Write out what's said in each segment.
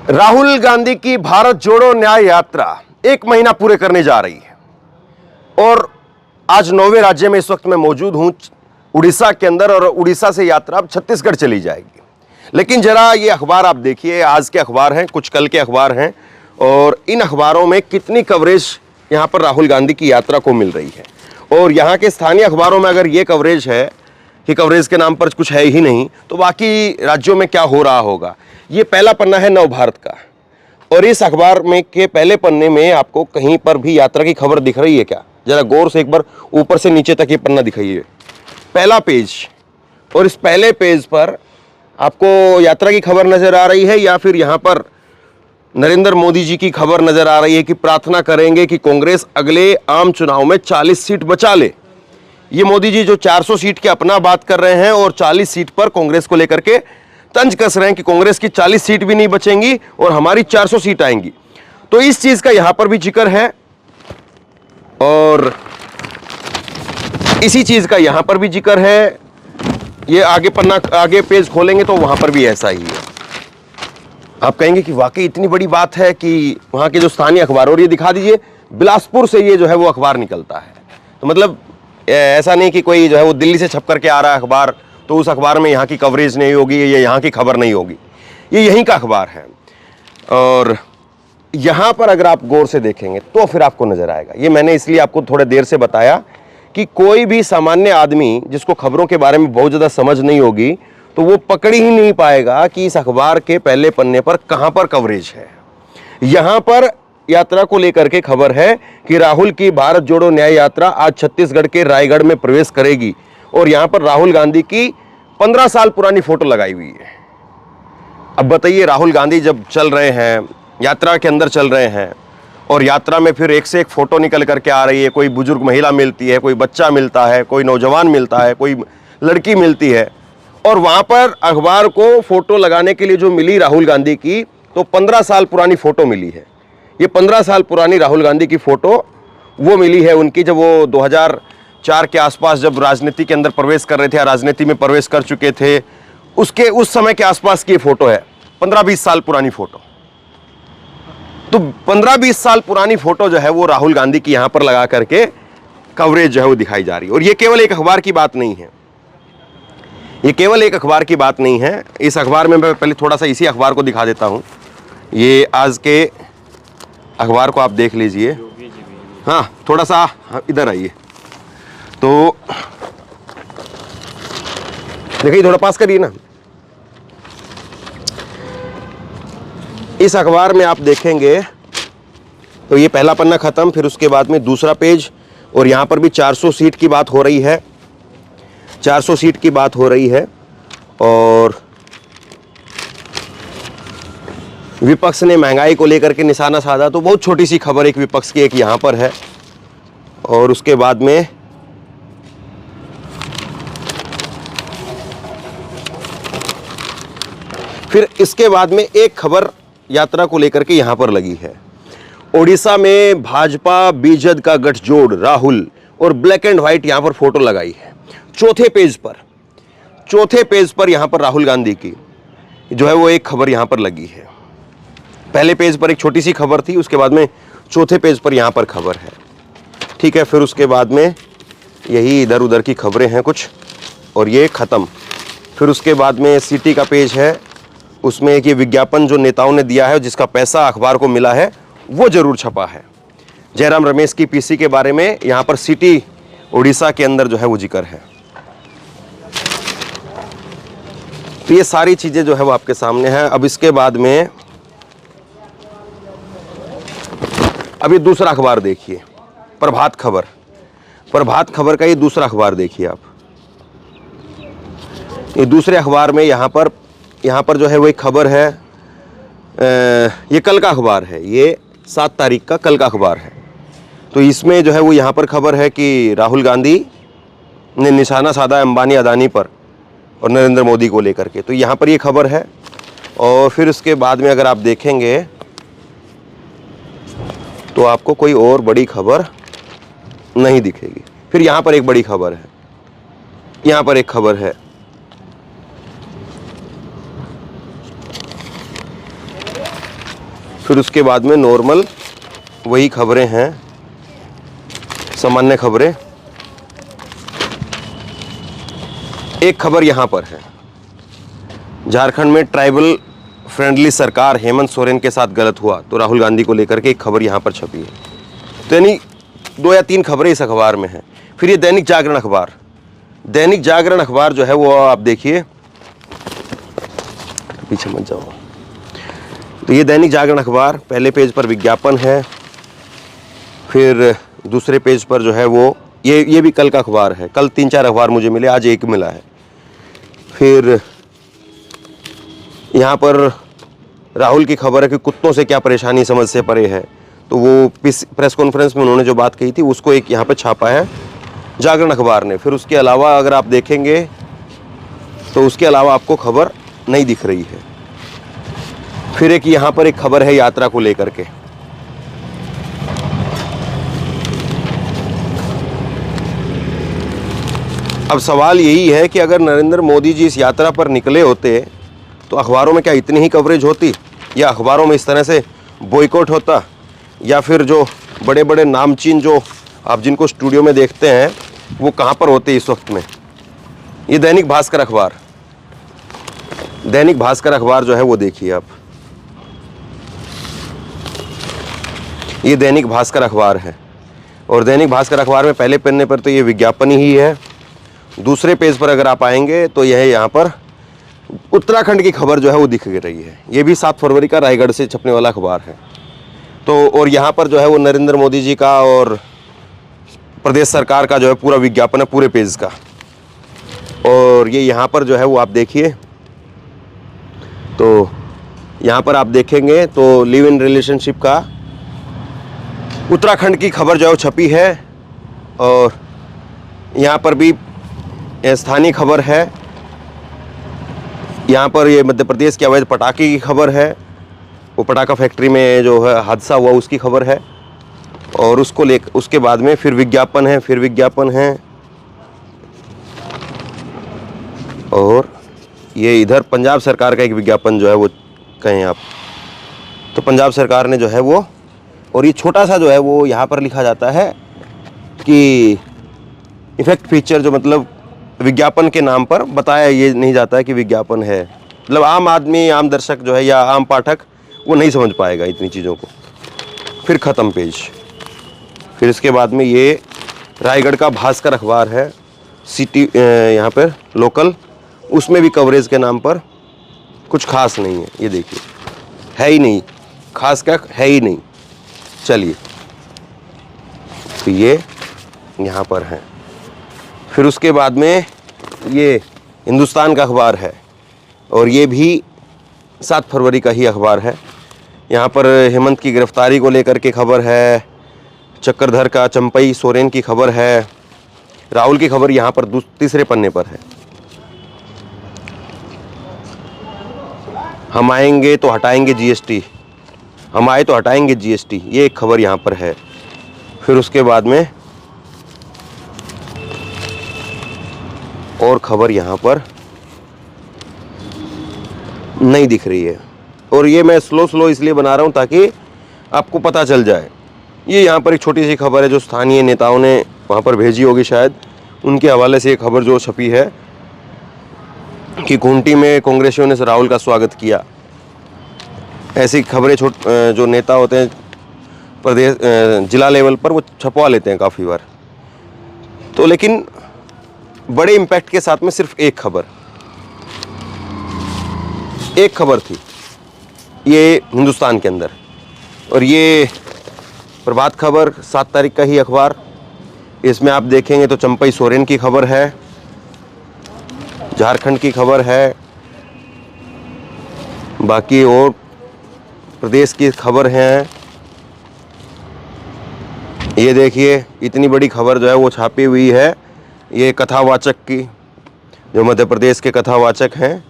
राहुल गांधी की भारत जोड़ो न्याय यात्रा 1 महीना पूरे करने जा रही है और आज 9वें राज्य में इस वक्त मैं मौजूद हूं, उड़ीसा के अंदर। और उड़ीसा से यात्रा अब छत्तीसगढ़ चली जाएगी। लेकिन जरा ये अखबार आप देखिए, आज के अखबार हैं, कुछ कल के अखबार हैं, और इन अखबारों में कितनी कवरेज यहां पर राहुल गांधी की यात्रा को मिल रही है। और यहां के स्थानीय अखबारों में अगर ये कवरेज है कि कवरेज के नाम पर कुछ है ही नहीं, तो बाकी राज्यों में क्या हो रहा होगा। ये पहला पन्ना है नवभारत का, और इस अखबार में के पहले पन्ने में आपको कहीं पर भी यात्रा की खबर दिख रही है क्या? जरा गौर से एक बार ऊपर से नीचे तक ये पन्ना दिखाइए, पहला पेज। और इस पहले पेज पर आपको यात्रा की खबर नजर आ रही है या फिर यहां पर नरेंद्र मोदी जी की खबर नजर आ रही है कि प्रार्थना करेंगे कि कांग्रेस अगले आम चुनाव में 40 सीट बचा ले। ये मोदी जी जो 400 सीट के अपना बात कर रहे हैं और 40 सीट पर कांग्रेस को लेकर के तंज कस रहे हैं कि कांग्रेस की 40 सीट भी नहीं बचेंगी और हमारी 400 सीट आएंगी। तो इस चीज का यहां पर भी जिक्र है और इसी चीज का यहां पर भी जिक्र है। ये आगे पन्ना, आगे पेज खोलेंगे तो वहां पर भी ऐसा ही है। आप कहेंगे कि वाकई इतनी बड़ी बात है कि वहां के जो स्थानीय अखबार, और ये दिखा दीजिए बिलासपुर से ये जो है वो अखबार निकलता है। तो मतलब ऐसा नहीं कि कोई जो है वो दिल्ली से छप करके आ रहा है अखबार, तो उस अखबार में यहाँ की कवरेज नहीं होगी या यहाँ की खबर नहीं होगी। ये यहीं का अखबार है और यहाँ पर अगर आप गौर से देखेंगे तो फिर आपको नजर आएगा। ये मैंने इसलिए आपको थोड़ा देर से बताया कि कोई भी सामान्य आदमी जिसको खबरों के बारे में बहुत ज़्यादा समझ नहीं होगी तो वो पकड़ ही नहीं पाएगा कि इस अखबार के पहले पन्ने पर कहाँ पर कवरेज है। यहाँ पर यात्रा को लेकर के खबर है कि राहुल की भारत जोड़ो न्याय यात्रा आज छत्तीसगढ़ के रायगढ़ में प्रवेश करेगी और यहां पर राहुल गांधी की 15 साल पुरानी फोटो लगाई हुई है। अब बताइए, राहुल गांधी जब चल रहे हैं, यात्रा के अंदर चल रहे हैं और यात्रा में फिर एक से एक फोटो निकल करके आ रही है। कोई बुजुर्ग महिला मिलती है, कोई बच्चा मिलता है, कोई नौजवान मिलता है, कोई लड़की मिलती है, और वहां पर अखबार को फोटो लगाने के लिए जो मिली राहुल गांधी की, तो 15 साल पुरानी फोटो मिली है। ये 15 साल पुरानी राहुल गांधी की फोटो वो मिली है उनकी, जब वो 2004 के आसपास जब राजनीति के अंदर प्रवेश कर रहे थे, राजनीति में प्रवेश कर चुके थे, उसके उस समय के आसपास की फोटो है। 15-20 साल पुरानी फोटो। तो 15-20 साल पुरानी फोटो जो है वो राहुल गांधी की यहां पर लगा करके कवरेज जो है वो दिखाई जा रही है। और ये केवल एक अखबार की बात नहीं है, ये केवल एक अखबार की बात नहीं है। इस अखबार में मैं पहले थोड़ा सा इसी अखबार को दिखा देता हूं। ये आज के अखबार को आप देख लीजिए। हाँ, थोड़ा सा इधर आइए तो देखिए, थोड़ा पास करिए ना। इस अखबार में आप देखेंगे तो ये पहला पन्ना खत्म, फिर उसके बाद में दूसरा पेज, और यहां पर भी 400 सीट की बात हो रही है। 400 सीट की बात हो रही है और विपक्ष ने महंगाई को लेकर के निशाना साधा। तो बहुत छोटी सी खबर एक विपक्ष की, एक यहां पर है। और उसके बाद में फिर इसके बाद में एक खबर यात्रा को लेकर के यहां पर लगी है। ओडिशा में भाजपा बीजेड का गठजोड़ राहुल, और ब्लैक एंड व्हाइट यहां पर फोटो लगाई है। चौथे पेज पर यहां पर राहुल गांधी की जो है वो एक खबर यहां पर लगी है। पहले पेज पर एक छोटी सी खबर थी, उसके बाद में चौथे पेज पर यहां पर खबर है। ठीक है, फिर उसके बाद में यही इधर उधर की खबरें हैं कुछ, और ये खत्म। फिर उसके बाद में सिटी का पेज है, उसमें एक ये विज्ञापन जो नेताओं ने दिया है, जिसका पैसा अखबार को मिला है, वो जरूर छपा है। जयराम रमेश की पीसी के बारे में यहां पर सिटी उड़ीसा के अंदर जो है वो जिक्र है। तो ये सारी चीजें जो है वो आपके सामने है। अब इसके बाद में अब ये दूसरा अखबार देखिए, प्रभात खबर का ये दूसरा अखबार देखिए आप। ये दूसरे अखबार में यहाँ पर जो है वो एक खबर है। ये कल का अखबार है, ये 7 तारीख का कल का अखबार है। तो इसमें जो है वो यहाँ पर खबर है कि राहुल गांधी ने निशाना साधा अंबानी अदानी पर और नरेंद्र मोदी को लेकर के। तो यहाँ पर ये खबर है। और फिर उसके बाद में अगर आप देखेंगे तो आपको कोई और बड़ी खबर नहीं दिखेगी। फिर यहाँ पर एक बड़ी खबर है, यहाँ पर एक खबर है। फिर उसके बाद में नॉर्मल वही खबरें हैं, सामान्य खबरें। एक खबर यहाँ पर है, झारखंड में ट्राइबल फ्रेंडली सरकार हेमंत सोरेन के साथ गलत हुआ, तो राहुल गांधी को लेकर के एक खबर यहाँ पर छपी है। तो यानी 2 या 3 खबरें इस अखबार में हैं। फिर ये दैनिक जागरण अखबार, दैनिक जागरण अखबार जो है वो आप देखिए, पीछे मत जाओ। तो ये दैनिक जागरण अखबार, पहले पेज पर विज्ञापन है, फिर दूसरे पेज पर जो है वो ये भी कल का अखबार है। कल 3-4 अखबार मुझे मिले, आज एक मिला है। फिर यहाँ पर राहुल की खबर है कि कुत्तों से क्या परेशानी समझ से परे है, तो वो प्रेस कॉन्फ्रेंस में उन्होंने जो बात कही थी उसको एक यहाँ पे छापा है जागरण अखबार ने। फिर उसके अलावा अगर आप देखेंगे तो उसके अलावा आपको खबर नहीं दिख रही है। फिर एक यहाँ पर एक खबर है यात्रा को लेकर के, अब सवाल यही है कि अगर नरेंद्र मोदी जी इस यात्रा पर निकले होते तो अखबारों में क्या इतनी ही कवरेज होती, या अखबारों में इस तरह से बॉयकॉट होता, या फिर जो बड़े बड़े नामचीन जो आप जिनको स्टूडियो में देखते हैं वो कहाँ पर होते इस वक्त में। ये दैनिक भास्कर अखबार, दैनिक भास्कर अखबार जो है वो देखिए आप, ये दैनिक भास्कर अखबार है। और दैनिक भास्कर अखबार में पहले पन्ने पर तो ये विज्ञापन ही है। दूसरे पेज पर अगर आप आएंगे तो यह यहाँ पर उत्तराखंड की खबर जो है वो दिख रही है। ये भी 7 फरवरी का रायगढ़ से छपने वाला अखबार है। तो और यहाँ पर जो है वो नरेंद्र मोदी जी का और प्रदेश सरकार का जो है पूरा विज्ञापन है पूरे पेज का। और ये यहाँ पर जो है वो आप देखिए, तो यहाँ पर आप देखेंगे तो लिव इन रिलेशनशिप का उत्तराखंड की खबर जो है वो छपी है। और यहाँ पर भी स्थानीय खबर है, यहाँ पर ये मध्य प्रदेश के अवैध पटाखे की खबर है, वो पटाखा फैक्ट्री में जो है हादसा हुआ उसकी खबर है। और उसको उसके बाद में फिर विज्ञापन है, फिर विज्ञापन है। और ये इधर पंजाब सरकार का एक विज्ञापन जो है वो कहें आप, तो पंजाब सरकार ने जो है वो, और ये छोटा सा जो है वो यहाँ पर लिखा जाता है कि इफेक्ट फीचर, जो मतलब विज्ञापन के नाम पर बताया ये नहीं जाता है कि विज्ञापन है। मतलब आम आदमी, आम दर्शक जो है या आम पाठक वो नहीं समझ पाएगा इतनी चीज़ों को। फिर ख़त्म पेज। फिर इसके बाद में ये रायगढ़ का भास्कर अखबार है, सिटी यहाँ पर लोकल, उसमें भी कवरेज के नाम पर कुछ खास नहीं है। ये देखिए, है ही नहीं, खास क्या है ही नहीं। चलिए, तो ये यहाँ पर है। फिर उसके बाद में ये हिंदुस्तान का अखबार है, और ये भी 7 फरवरी का ही अखबार है। यहाँ पर हेमंत की गिरफ्तारी को लेकर के खबर है, चक्रधर का चंपई सोरेन की खबर है, राहुल की खबर यहाँ पर तीसरे पन्ने पर है। हम आएंगे तो हटाएंगे जीएसटी, हम आए तो हटाएंगे जीएसटी, ये एक खबर यहाँ पर है। फिर उसके बाद में और खबर यहाँ पर नहीं दिख रही है। और ये मैं स्लो इसलिए बना रहा हूँ ताकि आपको पता चल जाए। ये यहाँ पर एक छोटी सी खबर है जो स्थानीय नेताओं ने वहाँ पर भेजी होगी शायद, उनके हवाले से एक खबर जो छपी है कि खूंटी में कांग्रेसियों ने राहुल का स्वागत किया। ऐसी खबरें जो नेता होते हैं प्रदेश जिला लेवल पर वो छपवा लेते हैं काफ़ी बार। तो लेकिन बड़े इम्पैक्ट के साथ में सिर्फ एक खबर थी ये हिंदुस्तान के अंदर। और ये प्रभात खबर 7 तारीख का ही अखबार, इसमें आप देखेंगे तो चंपई सोरेन की खबर है, झारखंड की खबर है, बाकी और प्रदेश की खबर है। ये देखिए, इतनी बड़ी खबर जो है वो छापी हुई है। ये कथावाचक की, जो मध्य प्रदेश के कथावाचक हैं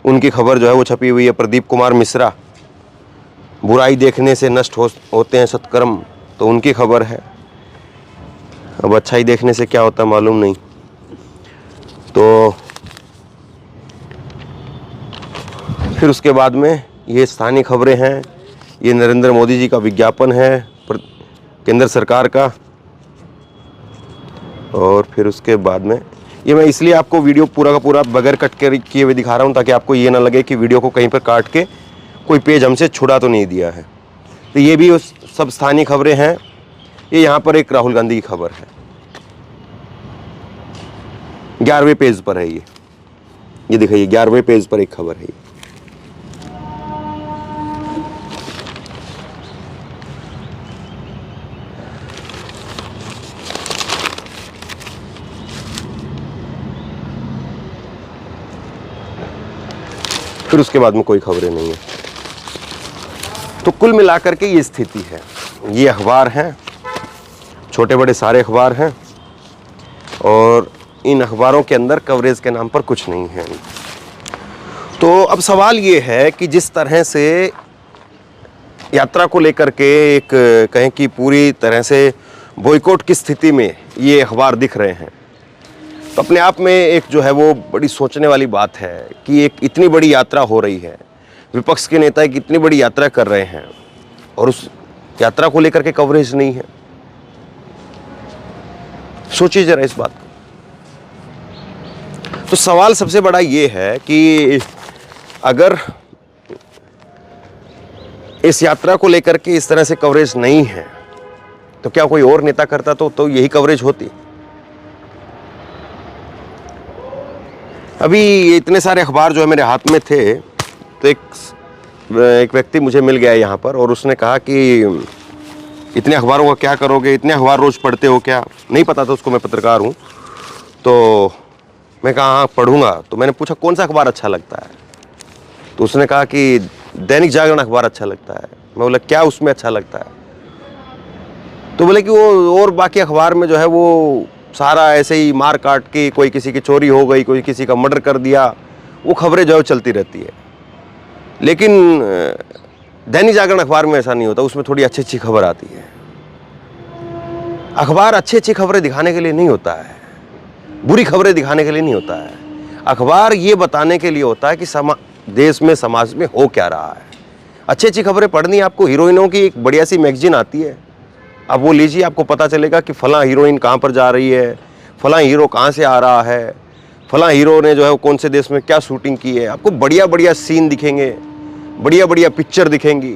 उनकी खबर जो है वो छपी हुई है। प्रदीप कुमार मिश्रा, बुराई देखने से नष्ट होते हैं सत्कर्म, तो उनकी खबर है। अब अच्छाई देखने से क्या होता है मालूम नहीं। तो फिर उसके बाद में ये स्थानीय खबरें हैं। ये नरेंद्र मोदी जी का विज्ञापन है केंद्र सरकार का। और फिर उसके बाद में ये मैं इसलिए आपको वीडियो पूरा का पूरा बगैर कट किए हुए दिखा रहा हूँ ताकि आपको ये ना लगे कि वीडियो को कहीं पर काट के कोई पेज हमसे छुड़ा तो नहीं दिया है। तो ये भी उस सब स्थानीय खबरें हैं। ये यहाँ पर एक राहुल गांधी की खबर है, 11वें पेज पर है ये दिखाइए, 11वें पेज पर एक खबर है। फिर उसके बाद में कोई खबरें नहीं है। तो कुल मिलाकर के ये स्थिति है। ये अखबार हैं, छोटे बड़े सारे अखबार हैं, और इन अखबारों के अंदर कवरेज के नाम पर कुछ नहीं है। तो अब सवाल ये है कि जिस तरह से यात्रा को लेकर के एक कहें कि पूरी तरह से बॉयकॉट की स्थिति में ये अखबार दिख रहे हैं, तो अपने आप में एक जो है वो बड़ी सोचने वाली बात है कि एक इतनी बड़ी यात्रा हो रही है, विपक्ष के नेता एक इतनी बड़ी यात्रा कर रहे हैं और उस यात्रा को लेकर के कवरेज नहीं है। सोचिए जरा इस बात को। तो सवाल सबसे बड़ा ये है कि अगर इस यात्रा को लेकर के इस तरह से कवरेज नहीं है तो क्या कोई और नेता करता तो यही कवरेज होती। अभी इतने सारे अखबार जो है मेरे हाथ में थे, तो एक व्यक्ति मुझे मिल गया यहाँ पर और उसने कहा कि इतने अखबारों का क्या करोगे, इतने अखबार रोज़ पढ़ते हो क्या। नहीं पता था उसको मैं पत्रकार हूँ। तो मैं कहा हाँ पढ़ूंगा। तो मैंने पूछा कौन सा अखबार अच्छा लगता है, तो उसने कहा कि दैनिक जागरण अखबार अच्छा लगता है। मैं बोला क्या उसमें अच्छा लगता है, तो बोले कि वो और बाकी अखबार में जो है वो सारा ऐसे ही मार काट के, कोई किसी की चोरी हो गई, कोई किसी का मर्डर कर दिया, वो खबरें जो है चलती रहती है। लेकिन दैनिक जागरण अखबार में ऐसा नहीं होता, उसमें थोड़ी अच्छी अच्छी खबर आती है। अखबार अच्छी अच्छी खबरें दिखाने के लिए नहीं होता है, बुरी खबरें दिखाने के लिए नहीं होता है। अखबार ये बताने के लिए होता है कि देश में समाज में हो क्या रहा है। अच्छी अच्छी खबरें पढ़नी आपको। हीरोइनों की एक बढ़िया सी मैगजीन आती है, अब वो लीजिए, आपको पता चलेगा कि फलां हीरोइन कहाँ पर जा रही है, फलां हीरो कहाँ से आ रहा है, फलां हीरो ने जो है वो कौन से देश में क्या शूटिंग की है। आपको बढ़िया बढ़िया सीन दिखेंगे, बढ़िया बढ़िया पिक्चर दिखेंगी।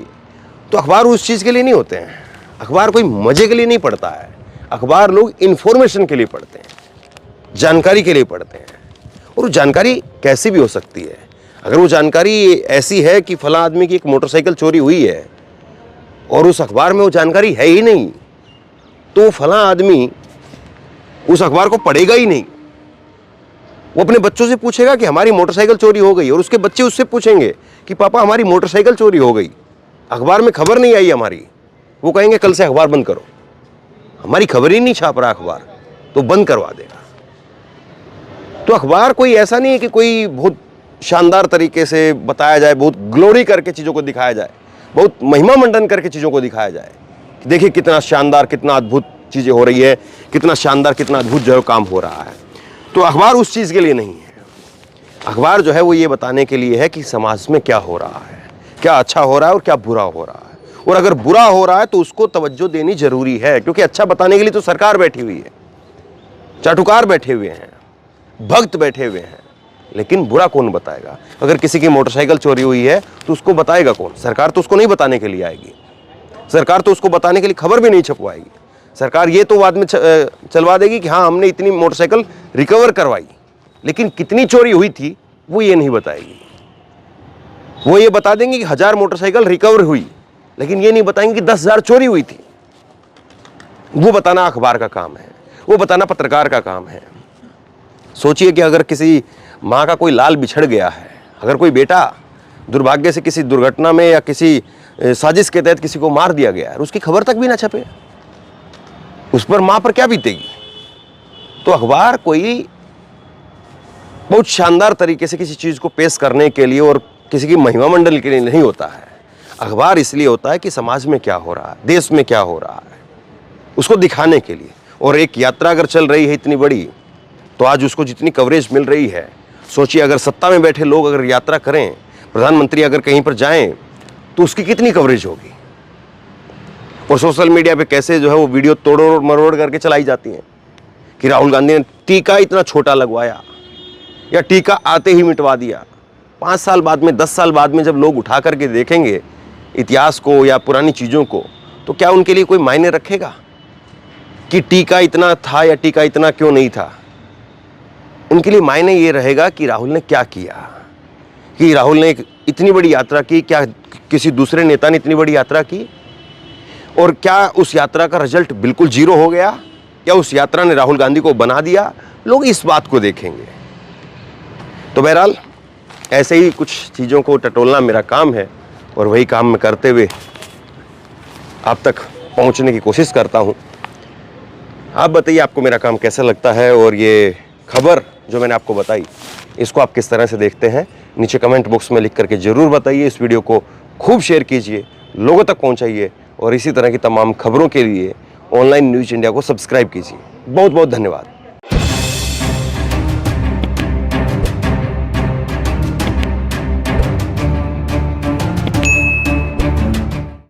तो अखबार उस चीज़ के लिए नहीं होते हैं। अखबार कोई मज़े के लिए नहीं पढ़ता है। अखबार लोग इन्फॉर्मेशन के लिए पढ़ते हैं, जानकारी के लिए पढ़ते हैं। और वो जानकारी कैसी भी हो सकती है। अगर वो जानकारी ऐसी है कि फलां आदमी की एक मोटरसाइकिल चोरी हुई है और उस अखबार में वो जानकारी है ही नहीं, तो फलां आदमी उस अखबार को पढ़ेगा ही नहीं। वो अपने बच्चों से पूछेगा कि हमारी मोटरसाइकिल चोरी हो गई, और उसके बच्चे उससे पूछेंगे कि पापा हमारी मोटरसाइकिल चोरी हो गई, अखबार में खबर नहीं आई हमारी। वो कहेंगे कल से अखबार बंद करो, हमारी खबर ही नहीं छाप रहा अखबार, तो बंद करवा देगा। तो अखबार कोई ऐसा नहीं है कि कोई बहुत शानदार तरीके से बताया जाए, बहुत ग्लोरी करके चीज़ों को दिखाया जाए, बहुत महिमा मंडन करके चीज़ों को दिखाया जाए कि देखिए कितना शानदार, कितना अद्भुत चीज़ें हो रही है, कितना शानदार, कितना अद्भुत जो है काम हो रहा है। तो अखबार उस चीज़ के लिए नहीं है। अखबार जो है वो ये बताने के लिए है कि समाज में क्या हो रहा है, क्या अच्छा हो रहा है और क्या बुरा हो रहा है। और अगर बुरा हो रहा है तो उसको तवज्जो देनी जरूरी है, क्योंकि अच्छा बताने के लिए तो सरकार बैठी हुई है, चाटुकार बैठे हुए हैं, भक्त बैठे हुए हैं। लेकिन बुरा कौन बताएगा। अगर किसी की मोटरसाइकिल चोरी हुई है तो उसको बताएगा कौन। सरकार तो उसको नहीं बताने के लिए आएगी। सरकार तो उसको बताने के लिए खबर भी नहीं छपवाएगी। सरकार ये तो बाद में चलवा देगी कि हाँ हमने इतनी मोटरसाइकिल रिकवर करवाई, लेकिन कितनी चोरी हुई थी वो ये नहीं बताएगी। वो ये बता देंगे कि 1000 मोटरसाइकिल रिकवर हुई, लेकिन ये नहीं बताएंगे कि 10,000 चोरी हुई थी। वो बताना अखबार का काम है, वो बताना पत्रकार का काम है। सोचिए कि अगर किसी माँ का कोई लाल बिछड़ गया है, अगर कोई बेटा दुर्भाग्य से किसी दुर्घटना में या किसी साजिश के तहत किसी को मार दिया गया है, उसकी खबर तक भी ना छपे, उस पर माँ पर क्या बीतेगी। तो अखबार कोई बहुत शानदार तरीके से किसी चीज़ को पेश करने के लिए और किसी की महिमा मंडल के लिए नहीं होता है। अखबार इसलिए होता है कि समाज में क्या हो रहा है, देश में क्या हो रहा है, उसको दिखाने के लिए। और एक यात्रा अगर चल रही है इतनी बड़ी, तो आज उसको जितनी कवरेज मिल रही है, सोचिए अगर सत्ता में बैठे लोग अगर यात्रा करें, प्रधानमंत्री अगर कहीं पर जाएं तो उसकी कितनी कवरेज होगी, और सोशल मीडिया पे कैसे जो है वो वीडियो तोड़ मरोड़ करके चलाई जाती हैं कि राहुल गांधी ने टीका इतना छोटा लगवाया या टीका आते ही मिटवा दिया। 5 साल बाद में, 10 साल बाद में जब लोग उठा करके देखेंगे इतिहास को या पुरानी चीज़ों को, तो क्या उनके लिए कोई मायने रखेगा कि टीका इतना था या टीका इतना क्यों नहीं था? उनके लिए मायने ये रहेगा कि राहुल ने क्या किया, कि राहुल ने एक इतनी बड़ी यात्रा की, क्या किसी दूसरे नेता ने इतनी बड़ी यात्रा की, और क्या उस यात्रा का रिजल्ट बिल्कुल जीरो हो गया, या उस यात्रा ने राहुल गांधी को बना दिया? लोग इस बात को देखेंगे। तो बहरहाल ऐसे ही कुछ चीज़ों को टटोलना मेरा काम है, और वही काम मैं करते हुए आप तक पहुंचने की कोशिश करता हूं। आप बताइए आपको मेरा काम कैसा लगता है, और ये खबर जो मैंने आपको बताई इसको आप किस तरह से देखते हैं, नीचे कमेंट बॉक्स में लिख करके ज़रूर बताइए। इस वीडियो को खूब शेयर कीजिए, लोगों तक पहुंचाइए, और इसी तरह की तमाम खबरों के लिए ऑनलाइन न्यूज़ इंडिया को सब्सक्राइब कीजिए। बहुत बहुत धन्यवाद।